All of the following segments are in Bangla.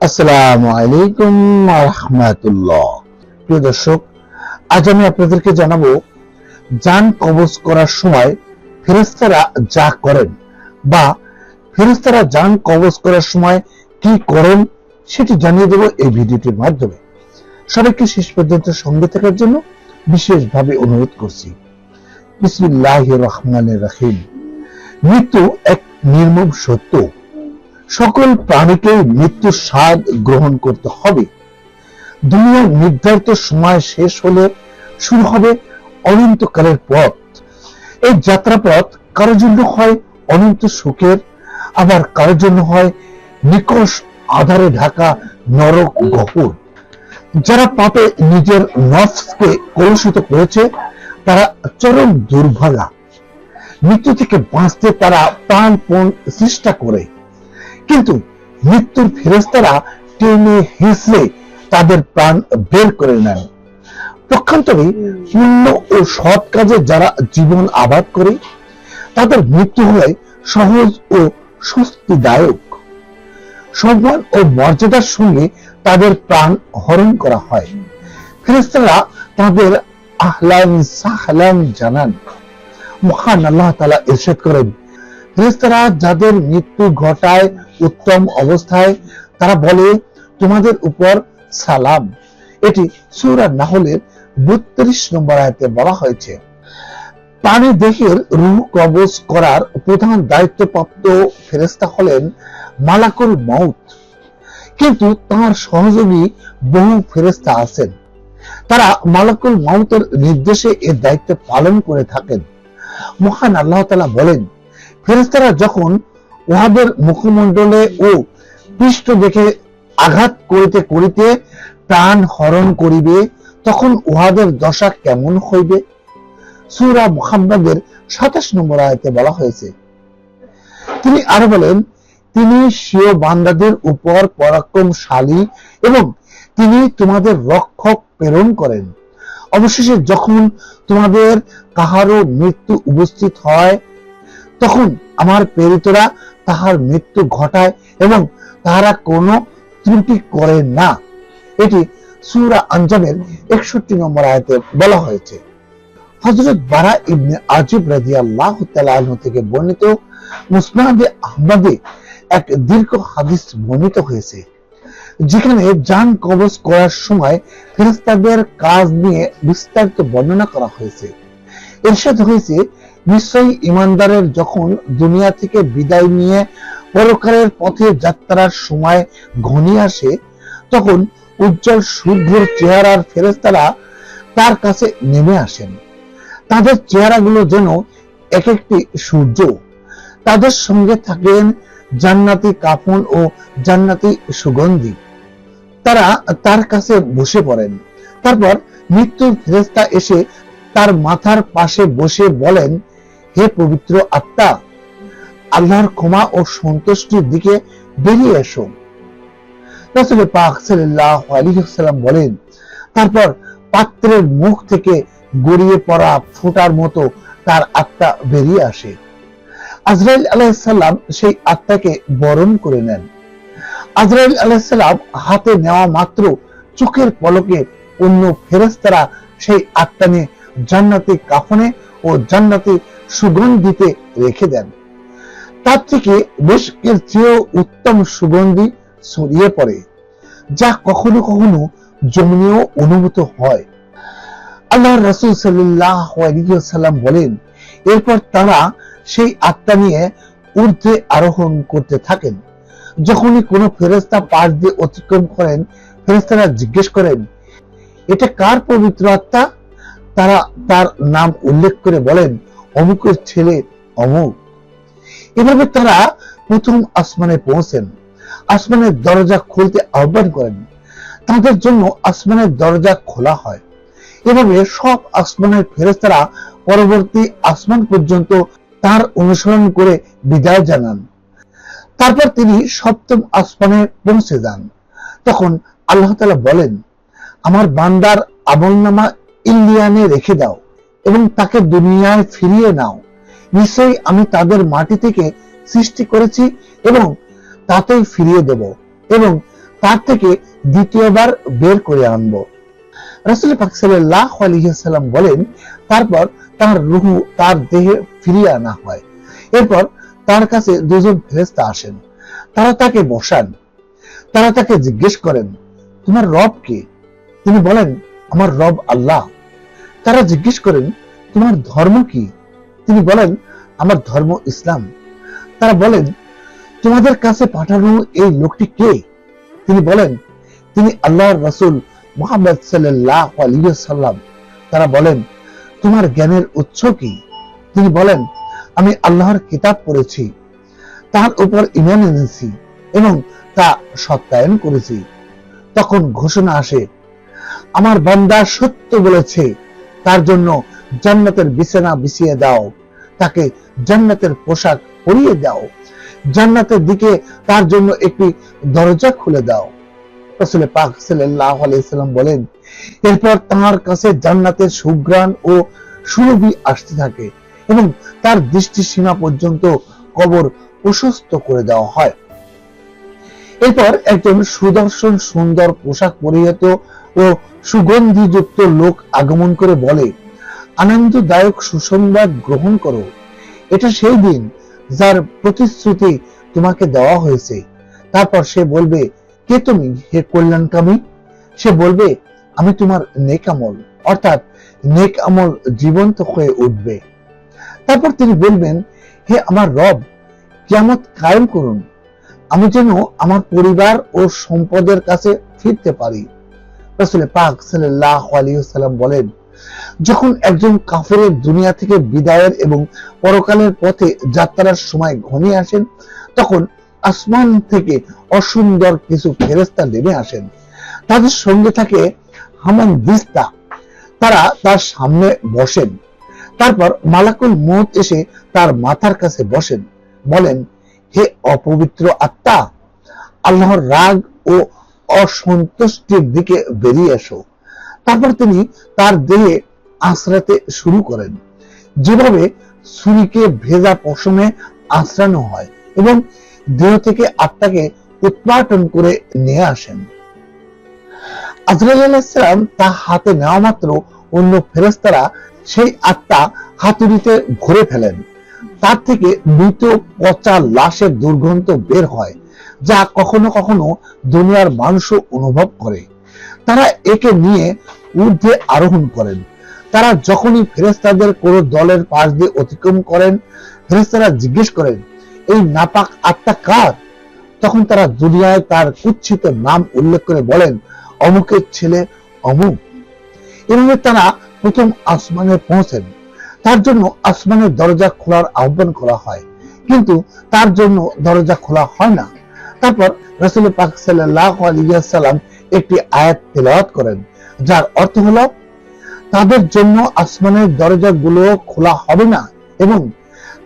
আসসালামু আলাইকুম ওয়া রাহমাতুল্লাহ। প্রিয় দর্শক, আজ আমি আপনাদেরকে জানাবো জান কবজ করার সময় ফেরেশতারা যা করেন বা ফেরেশতারা জান কবজ করার সময় কি করেন সেটি জানিয়ে দেব এই ভিডিওটির মাধ্যমে। সবাইকে শেষ পর্যন্ত সঙ্গে থাকার জন্য বিশেষভাবে অনুরোধ করছি। বিসমিল্লাহির রহমানির রহিম। মৃত্যু এক নির্মম সত্য। সকল প্রাণীকে মৃত্যুর স্বাদ গ্রহণ করতে হবে। দুনিয়ার নির্ধারিত সময় শেষ হলে শুরু হবে অনন্তকালের পথ। এই যাত্রাপথ কারোর জন্য হয় অনন্ত সুখের, আবার কারোর জন্য হয় নিকষ আধারে ঢাকা নরক গহ্বর। যারা পাপে নিজের নফসকে কলুষিত করেছে তারা চরম দুর্ভাগা। মৃত্যু থেকে বাঁচতে তারা প্রাণপণ চেষ্টা করে, কিন্তু মৃত্যুর ফেরেশতারা টেনে হিঁচড়ে তাদের প্রাণ বের করে নেন। পক্ষান্তরে পুণ্য ও সৎ কাজে যারা জীবন আবাদ করে তাদের মৃত্যু হয় সহজ ও স্বস্তিদায়ক। সম্মান ও মর্যাদার সঙ্গে তাদের প্রাণ হরণ করা হয়। ফেরেশতারা তাদের আহলান সাহলান জানান। মহান আল্লাহ তাআলা ইরশাদ করেন, ফেরেশতারা যাদের মৃত্যু ঘটায় উত্তম অবস্থায় তারা বলে, তোমাদের উপর সালাম। এটি সূরা নাহলের 32 নম্বর আয়াতে বলা হয়েছে। প্রাণী দেহের রূহ কবজ করার প্রধান দায়িত্বপ্রাপ্ত ফেরেশতা হলেন মালাকুল মউত, কিন্তু তার সহযোগী বহু ফেরেশতা আছেন। তারা মালাকুল মউতের নির্দেশে এর দায়িত্ব পালন করে থাকেন। মহান আল্লাহ তাআলা বলেন, ফেরেশতারা যখন উহাদের মুখমণ্ডলে ও পৃষ্ঠ দেখে আঘাত করিতে করিতে প্রাণ হরণ করিবে, তখন উহাদের দশা কেমন হইবে? সূরা মুহাম্মাদের 27 নম্বর আয়াতে বলা হয়েছে। তিনি আরো বলেন, তিনি স্বীয় বান্দাদের উপর পরাক্রমশালী এবং তিনি তোমাদের রক্ষক প্রেরণ করেন। অবশেষে যখন তোমাদের কাহারও মৃত্যু উপস্থিত হয় তখন আমার প্রেরিতরা তাহার মৃত্যু ঘটায় এবং তাহারা কোনো ত্রুটি করে না। এটি সূরা আনজামের 61 নম্বর আয়াতে বলা হয়েছে। হযরত বারা ইবনে আজিব রাদিয়াল্লাহু তাআলা আনহু থেকে বর্ণিত মুসনাদে আহমদে এক দীর্ঘ হাদিস বর্ণিত হয়েছে, যেখানে জান কবজ করার সময় ফেরেশতাদের কাজ নিয়ে বিস্তারিত বর্ণনা করা হয়েছে। ইরশাদ হয়েছে, নিশ্চয়ই ঈমানদারের যখন দুনিয়া থেকে বিদায় নিয়ে পরকালের পথে যাত্রার সময় ঘনিয়ে আসে তখন উজ্জ্বল শুভ্র চেহারার ফেরেশতারা তার কাছে নেমে আসেন। তাদের চেহারাগুলো যেন এক একটি সূর্য। তাদের সঙ্গে থাকেন জান্নাতি কাফন ও জান্নাতি সুগন্ধি। তারা তার কাছে বসে পড়েন। তারপর মৃত্যুর ফেরেশতা এসে তার মাথার পাশে বসে বলেন, হে পবিত্র আত্মা, আল্লাহর ক্ষমা ও সন্তুষ্টির দিকে বেরিয়ে এসো। রাসূল পাক সাল্লাল্লাহু আলাইহি ওয়াসাল্লাম বলেন, তারপর পাত্রের মুখ থেকে গড়িয়ে পড়া ফোঁটার মতো তার আত্মা বেরিয়ে আসে। আজরাইল আলাইহিস সালাম সেই আত্মাকে বরণ করে নেন। আজরাইল আলাইহিস সালাম হাতে নেওয়া মাত্র চোখের পলকে অন্য ফেরেশতারা সেই আত্মা নিয়ে জান্নাতি কাফনে ও জান্নাতি সুগন্ধিতে রেখে দেন। তার থেকে মিশকের চেয়েও উত্তম সুগন্ধি ছড়িয়ে পড়ে, যা কখনো কখনো জমনীয় অনুভূত হয়। আল্লাহর রাসূল সাল্লাল্লাহু আলাইহি ওয়াসাল্লাম বলেন, এরপর তারা সেই আত্মা নিয়ে ঊর্ধ্বে আরোহণ করতে থাকেন। যখনই কোনো ফেরেশতা পাশ দিয়ে অতিক্রম করেন, ফেরেশতারা জিজ্ঞেস করেন, এটা কার পবিত্র আত্মা? তারা তার নাম উল্লেখ করে বলেন, অমুকের ছেলে অমুক। এভাবে তারা প্রথম আসমানে পৌঁছেন। আসমানের দরজা খুলতে আহ্বান করেন। তাদের জন্য আসমানের দরজা খোলা হয়। এভাবে সব আসমানের ফেরেশতারা পরবর্তী আসমান পর্যন্ত তার অনুসরণ করে বিদায় জানান। তারপর তিনি সপ্তম আসমানে পৌঁছে যান। তখন আল্লাহ তাআলা বলেন, আমার বান্দার আমলনামা ইল্লিয়ানে রেখে দাও এবং তাকে দুনিয়ায় ফিরিয়ে নাও। নিশ্চয়ই আমি তাদের মাটি থেকে সৃষ্টি করেছি এবং তাতেই ফিরিয়ে দেব এবং তার থেকে দ্বিতীয়বার বের করে আনবো। রাসূল পাক সাল্লাল্লাহু আলাইহি ওয়াসাল্লাম বলেন, তারপর তার রূহ তার দেহে ফিরিয়ে আনা হয়। এরপর তার কাছে দুজন ফেরেশতা আসেন। তারা তাকে বসান। তারা তাকে জিজ্ঞেস করেন, তোমার রব কে? তিনি বলেন, আমার রব আল্লাহ। তারা জিজ্ঞেস করেন, তোমার ধর্ম কি? তিনি বলেন, আমার ধর্ম ইসলাম। তারা বলেন, তোমাদের কাছে পাঠানো এই লোকটি কে? তিনি বলেন, তিনি আল্লাহর রাসূল মুহাম্মদ সাল্লাল্লাহু আলাইহি ওয়াসাল্লাম। তারা বলেন, তোমার জ্ঞানের উৎস কি? তিনি বলেন, আমি আল্লাহর কিতাব পড়েছি, তার উপর ঈমান এনেছি এবং তা সত্যায়ন করেছি। তখন ঘোষণা আসে, আমার বান্দা সত্য বলেছে, তার জন্য জান্নাতের বিছানা বিছিয়ে দাও, তাকে জান্নাতের পোশাক পরিয়ে দাও, জান্নাতের দিকে তার জন্য একটি দরজা খুলে দাও। রাসূল পাক সাল্লাল্লাহু আলাইহি ওয়াসাল্লাম বলেন, এরপর তার কাছে জান্নাতের সুঘ্রাণ ও সুরভি আসতে থাকে এবং তার দৃষ্টি সীমা পর্যন্ত কবর প্রশস্ত করে দেওয়া হয়। এরপর একজন সুদর্শন সুন্দর পোশাক পরিহিত ও সুগন্ধিযুক্ত লোক আগমন করে বলে, আনন্দদায়ক সুসংবাদ গ্রহণ করো, এটা সেই দিন যার প্রতিশ্রুতি তোমাকে দেওয়া হয়েছে। তারপর সে বলবে, কে তুমি হে কল্যাণকামী? সে বলবে, আমি তোমার নেক আমল, অর্থাৎ নেক আমল জীবন্ত হয়ে উঠবে। তারপর তিনি বলবেন, হে আমার রব, কিয়ামত কায়েম করুন, আমি যেন আমার পরিবার ও সম্পদের কাছে ফিরতে পারি। রাসূল পাক সাল্লাল্লাহু আলাইহি ওয়াসাল্লাম বলেন, যখন একজন কাফেরের দুনিয়া থেকে বিদায়ের এবং পরকালের পথে যাত্রার সময় ঘনিয়ে আসেন, তখন আসমান থেকে অসুন্দর কিছু ফেরেশতা নেমে আসেন। তাদের সঙ্গে থাকে হামান দিস্তা। তারা তার সামনে বসেন। তারপর মালাকুল মউত এসে তার মাথার কাছে বসেন, বলেন, হে অপবিত্র আত্মা, আল্লাহর রাগ ও অসন্তুষ্টির দিকে বেরিয়ে এসো। তারপর তিনি তার দেহে আঁচড়াতে শুরু করেন, যেভাবে ছুরিকে ভেজা পশমে আঁচড়ানো হয়, এবং দেহ থেকে আত্মাকে উৎপাটন করে নিয়ে আসেন। আজরাইল আলাইহিস সালাম তা হাতে নেওয়া মাত্র অন্য ফেরেশতারা সেই আত্মা হাতুড়িতে ভরে ফেলেন। তার থেকে মৃত পচা লাশের দুর্গন্ধ বের হয়, যা কখনো কখনো দুনিয়ার মানুষও অনুভব করে। তারা একে নিয়ে ঊর্ধ্বে আরোহণ করেন। তারা যখনই ফেরেশতাদের কোনো দলের পাশ দিয়ে অতিক্রম করেন, ফেরেশতারা জিজ্ঞেস করেন, এই নাপাক আত্মা কার? তখন তারা দুনিয়ায় তার কুৎসিত নাম উল্লেখ করে বলেন, অমুকের ছেলে অমুক। এভাবে তারা প্রথম আসমানে পৌঁছেন। তার জন্য আসমানের দরজা খোলার আহ্বান করা হয়, কিন্তু তার জন্য দরজা খোলা হয় না। তারপর রাসূল পাক সাল্লাল্লাহু আলাইহি ওয়াসাল্লাম একটি আয়াত তেলাওয়াত করেন, যার অর্থ হলো, তাদের জন্য আসমানের দরজাগুলো খোলা হবে না এবং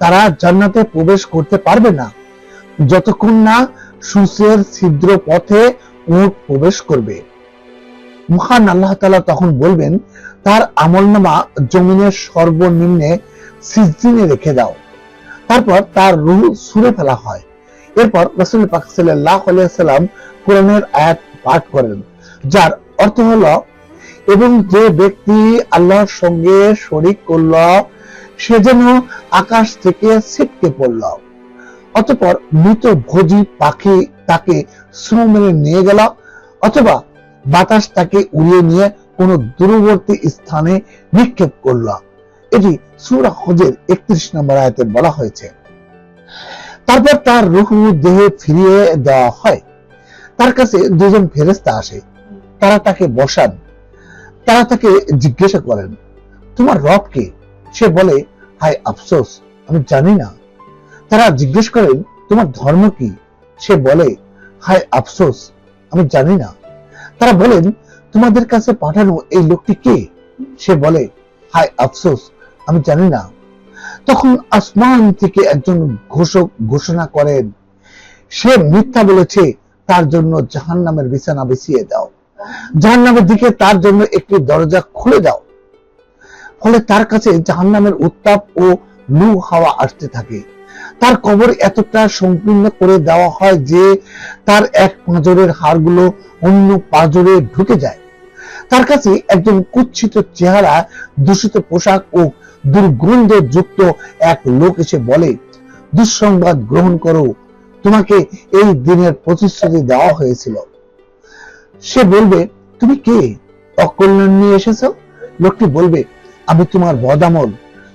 তারা জান্নাতে প্রবেশ করতে পারবে না যতক্ষণ না সূচের ছিদ্র পথে উট প্রবেশ করবে। মহান আল্লাহ তাআলা তখন বলবেন, তার আমলনামা জমিনের সর্বনিম্নে সিজদিনে রেখে দাও। তারপর তার রূহ ছুঁড়ে ফেলা হয়। এরপর রাসূল পাক সাল্লাল্লাহু আলাইহি ওয়াসাল্লাম কোরআনের আয়াত পাঠ করেন, যার অর্থ হলো, এবং যে ব্যক্তি আল্লাহর সঙ্গে শরীক করল, সে যেন আকাশ থেকে ছিটকে পড়ল। অতঃপর মৃত ভোজী পাখি তাকে ছোঁ মেরে নিয়ে গেল, অথবা বাতাস তাকে উড়িয়ে নিয়ে কোন দূরবর্তী স্থানে নিক্ষেপ করল। এটি সূরা হজের 31 নম্বর আয়াতে বলা হয়েছে। তারপর তার রূহ দেহে ফিরিয়ে দেওয়া হয়। তার কাছে দুজন ফেরেশতা আসে। তারা তাকে বসান। তারা তাকে জিজ্ঞাসা করেন, তোমার রব কে? সে বলে, হায় আফসোস, আমি জানি না। তারা জিজ্ঞেস করেন, তোমার ধর্ম কি? সে বলে, হায় আফসোস, আমি জানি না। তারা বলেন, তোমাদের কাছে পাঠানো এই লোকটি কে? সে বলে, হায় আফসোস, আমি জানি না। তখন আসমান থেকে একজন ঘোষক ঘোষণা করেন, সে মিথ্যা বলেছে, তার জন্য জাহান্নামের বিছানা বিছিয়ে দাও, জাহান্নামের দিকে তার জন্য একটি দরজা খুলে দাও। ফলে তার কাছে জাহান্নামের উত্তাপ ও লু হাওয়া আসতে থাকে। তার কবর এতটা সংকীর্ণ করে দেওয়া হয় যে তার এক পাঁজরের হাড়গুলো অন্য পাঁজরে ঢুকে যায়। তার কাছে একজন কুৎসিত চেহারা, দূষিত পোশাক ও দুর্গন্ধযুক্ত এক লোক এসে বলে, দুঃসংবাদ গ্রহণ করো, তোমাকে এই দিনের প্রতিশ্রুতি দেওয়া হয়েছিল। সে বলবে, তুমি কে? অকল্যাণ নিয়ে এসেছো? লোকটি বলবে, আমি তোমার বদামল।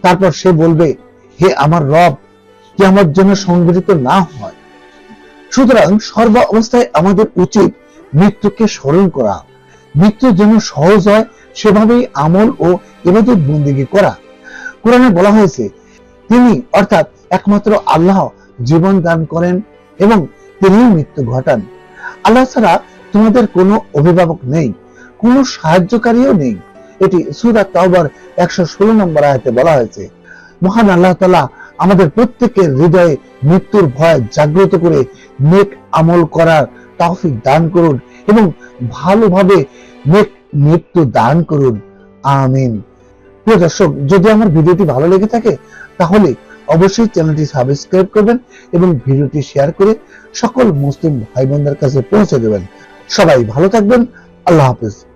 তারপর সে বলবে, হে আমার রব, কিয়ামত যেন সংঘটিত না হয়। সুতরাং সর্ব অবস্থায় আমাদের উচিত মৃত্যুকে স্মরণ করা, মৃত্যু যেন সহজ হয় সেভাবেই আমল ও ইবাদত বন্দেগী করা। কোরআনে বলা হয়েছে, তিনি অর্থাৎ একমাত্র আল্লাহ জীবন দান করেন এবং তিনি মৃত্যু ঘটান। আল্লাহ ছাড়া তোমাদের কোনো অভিভাবক নেই, কোনো সাহায্যকারীও নেই। এটি সূরা তাওবার 116 নম্বর আয়াতে বলা হয়েছে। মহান আল্লাহ তাআলা আমাদের প্রত্যেকের হৃদয়ে মৃত্যুর ভয় জাগ্রত করে নেক আমল করার তৌফিক দান করুন এবং ভালোভাবে নেক মৃত্যু দান করুন। আমিন। প্রিয় দর্শক, যদি আমার ভিডিওটি ভালো লেগে থাকে তাহলে অবশ্যই চ্যানেলটি সাবস্ক্রাইব করবেন এবং ভিডিওটি শেয়ার করে সকল মুসলিম ভাই বোনদের কাছে পৌঁছে দেবেন। সবাই ভালো থাকবেন। আল্লাহ হাফেজ।